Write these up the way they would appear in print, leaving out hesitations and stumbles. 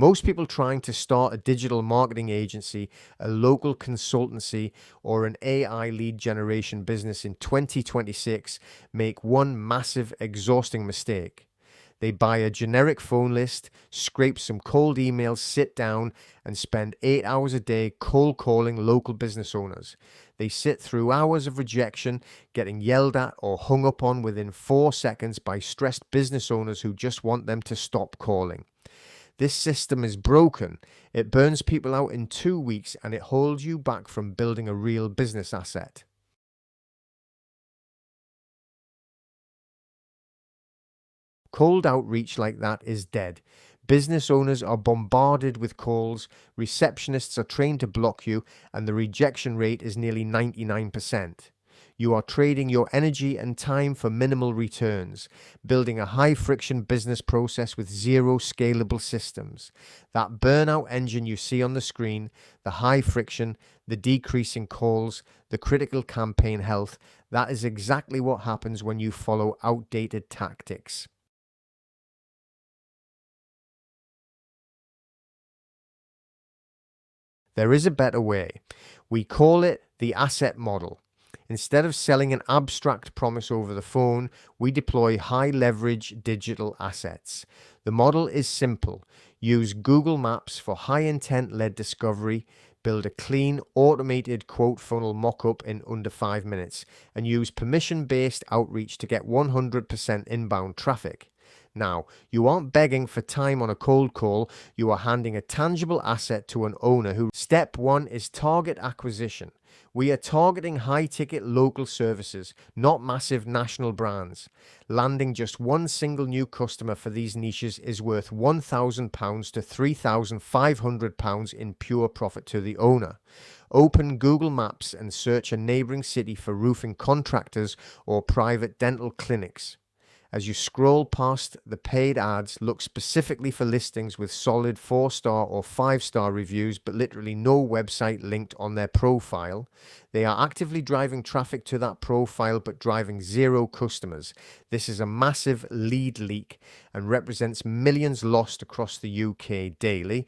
Most people trying to start a digital marketing agency, a local consultancy, or an AI lead generation business in 2026 make one massive, exhausting mistake. They buy a generic phone list, scrape some cold emails, sit down, and spend 8 hours a day cold calling local business owners. They sit through hours of rejection, getting yelled at or hung up on within 4 seconds by stressed business owners who just want them to stop calling. This system is broken. It burns people out in 2 weeks and it holds you back from building a real business asset. Cold outreach like that is dead. Business owners are bombarded with calls, receptionists are trained to block you, and the rejection rate is nearly 99%. You are trading your energy and time for minimal returns, building a high friction business process with zero scalable systems. That burnout engine you see on the screen, the high friction, the decreasing calls, the critical campaign health, that is exactly what happens when you follow outdated tactics. There is a better way. We call it the asset model. Instead of selling an abstract promise over the phone, we deploy high leverage digital assets. The model is simple. Use Google Maps for high intent led discovery, build a clean automated quote funnel mockup in under 5 minutes, and use permission based outreach to get 100% inbound traffic. Now, you aren't begging for time on a cold call, you are handing a tangible asset to an owner who step one is target acquisition. We are targeting high ticket local services, not massive national brands. Landing just one single new customer for these niches is worth £1,000 to £3,500 in pure profit to the owner. Open Google Maps and search a neighboring city for roofing contractors or private dental clinics. As you scroll past the paid ads, look specifically for listings with solid 4-star or 5-star reviews, but literally no website linked on their profile. They are actively driving traffic to that profile, but driving zero customers. This is a massive lead leak and represents millions lost across the UK daily.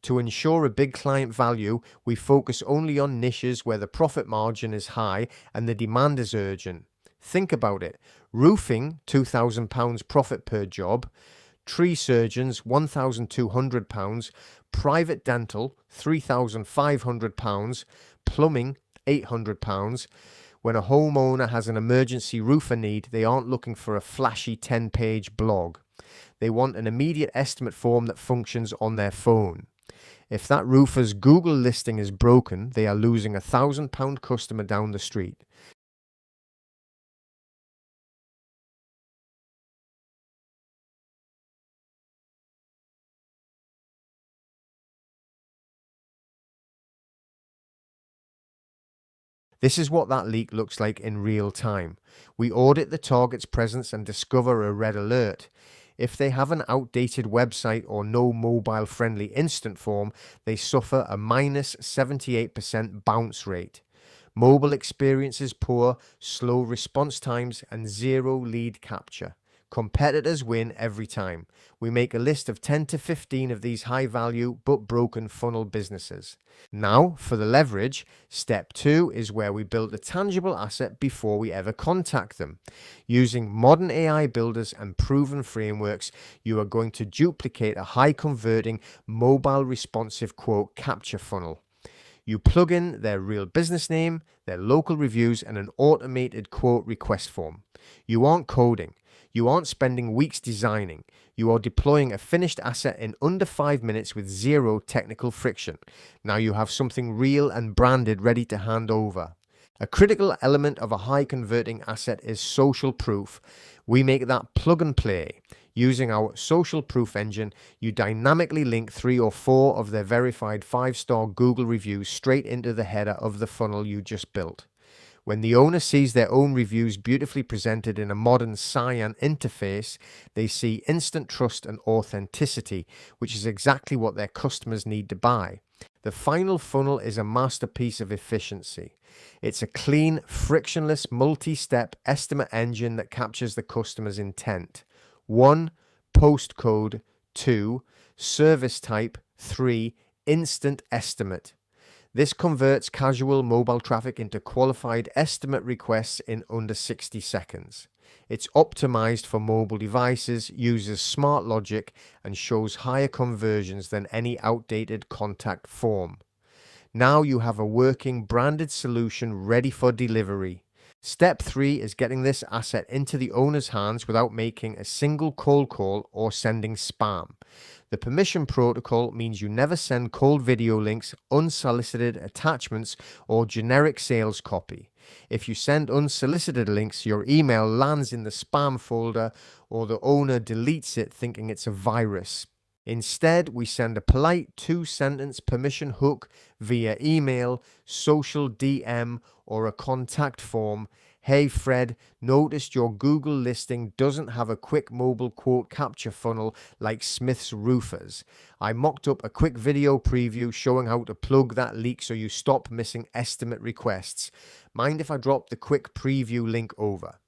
To ensure a big client value, we focus only on niches where the profit margin is high and the demand is urgent. Think about it. Roofing, £2,000 profit per job. Tree surgeons, £1,200. Private dental, £3,500. Plumbing, £800. When a homeowner has an emergency roofer need, they aren't looking for a flashy 10-page blog. They want an immediate estimate form that functions on their phone. If that roofer's Google listing is broken, they are losing £1,000 customer down the street. This is what that leak looks like in real time. We audit the target's presence and discover a red alert. If they have an outdated website or no mobile friendly instant form, they suffer a minus 78% bounce rate. Mobile experience is poor, slow response times, and zero lead capture. Competitors win every time. We make a list of 10 to 15 of these high value but broken funnel businesses. Now, for the leverage, step two is where we build a tangible asset before we ever contact them. Using modern AI builders and proven frameworks, you are going to duplicate a high converting, mobile responsive quote capture funnel. You plug in their real business name, their local reviews, and an automated quote request form. You aren't coding. You aren't spending weeks designing. You are deploying a finished asset in under 5 minutes with zero technical friction. Now you have something real and branded ready to hand over. A critical element of a high converting asset is social proof. We make that plug and play. Using our social proof engine, you dynamically link 3 or 4 of their verified 5-star Google reviews straight into the header of the funnel you just built. When the owner sees their own reviews beautifully presented in a modern cyan interface, they see instant trust and authenticity, which is exactly what their customers need to buy. The final funnel is a masterpiece of efficiency. It's a clean, frictionless, multi-step estimate engine that captures the customer's intent. 1. Postcode. 2. Service type. 3. Instant estimate. This converts casual mobile traffic into qualified estimate requests in under 60 seconds. It's optimized for mobile devices, uses smart logic, and shows higher conversions than any outdated contact form. Now you have a working branded solution ready for delivery. Step 3 is getting this asset into the owner's hands without making a single cold call or sending spam. The permission protocol means you never send cold video links, unsolicited attachments, or generic sales copy. If you send unsolicited links, your email lands in the spam folder or the owner deletes it thinking it's a virus. Instead, we send a polite 2-sentence permission hook via email, social DM, or a contact form. Hey Fred, noticed your Google listing doesn't have a quick mobile quote capture funnel like Smith's Roofers. I mocked up a quick video preview showing how to plug that leak so you stop missing estimate requests. Mind if I drop the quick preview link over?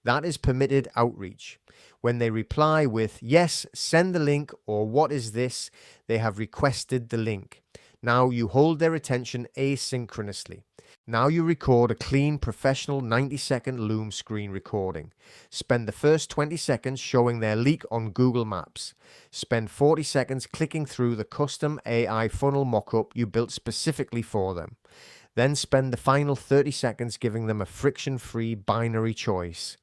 That is permitted outreach. When they reply with, yes, send the link, or what is this, they have requested the link. Now you hold their attention asynchronously. Now you record a clean, professional 90-second Loom screen recording. Spend the first 20 seconds showing their leak on Google Maps. Spend 40 seconds clicking through the custom AI funnel mockup you built specifically for them. Then spend the final 30 seconds giving them a friction-free binary choice.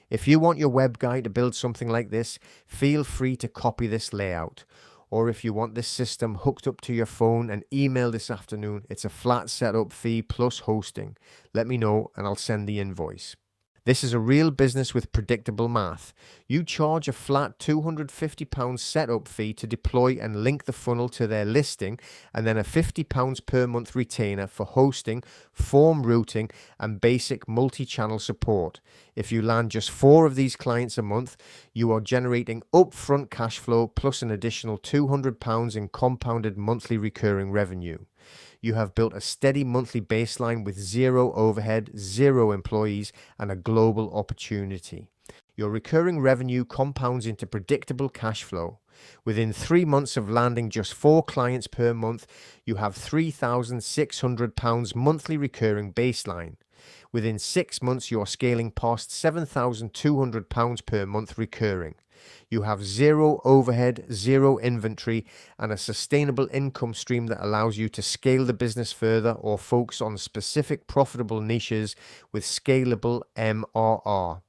If you want your web guy to build something like this, feel free to copy this layout. Or if you want this system hooked up to your phone and email this afternoon, it's a flat setup fee plus hosting. Let me know and I'll send the invoice. This is a real business with predictable math. You charge a flat £250 setup fee to deploy and link the funnel to their listing, and then a £50 per month retainer for hosting, form routing, and basic multi-channel support. If you land just 4 of these clients a month, you are generating upfront cash flow plus an additional £200 in compounded monthly recurring revenue. You have built a steady monthly baseline with 0 overhead, 0 employees, and a global opportunity. Your recurring revenue compounds into predictable cash flow. Within 3 months of landing just 4 clients per month, you have £3,600 monthly recurring baseline. Within 6 months, you are scaling past £7,200 per month recurring. You have 0 overhead, 0 inventory, and a sustainable income stream that allows you to scale the business further or focus on specific profitable niches with scalable MRR.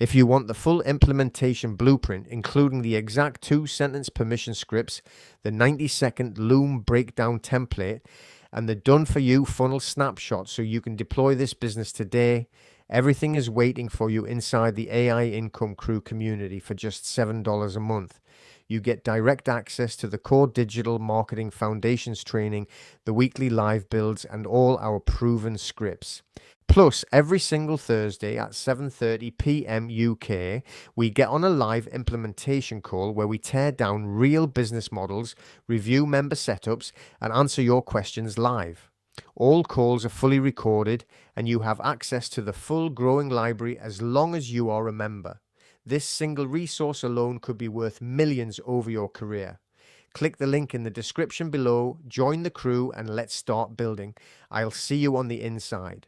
If you want the full implementation blueprint, including the exact 2-sentence permission scripts, the 90-second Loom breakdown template, and the done-for-you funnel snapshot so you can deploy this business today, everything is waiting for you inside the AI Income Crew community for just $7 a month. You get direct access to the core digital marketing foundations training, the weekly live builds, and all our proven scripts. Plus, every single Thursday at 7:30 p.m. UK, we get on a live implementation call where we tear down real business models, review member setups, and answer your questions live. All calls are fully recorded, and you have access to the full growing library as long as you are a member. This single resource alone could be worth millions over your career. Click the link in the description below, join the crew, and let's start building. I'll see you on the inside.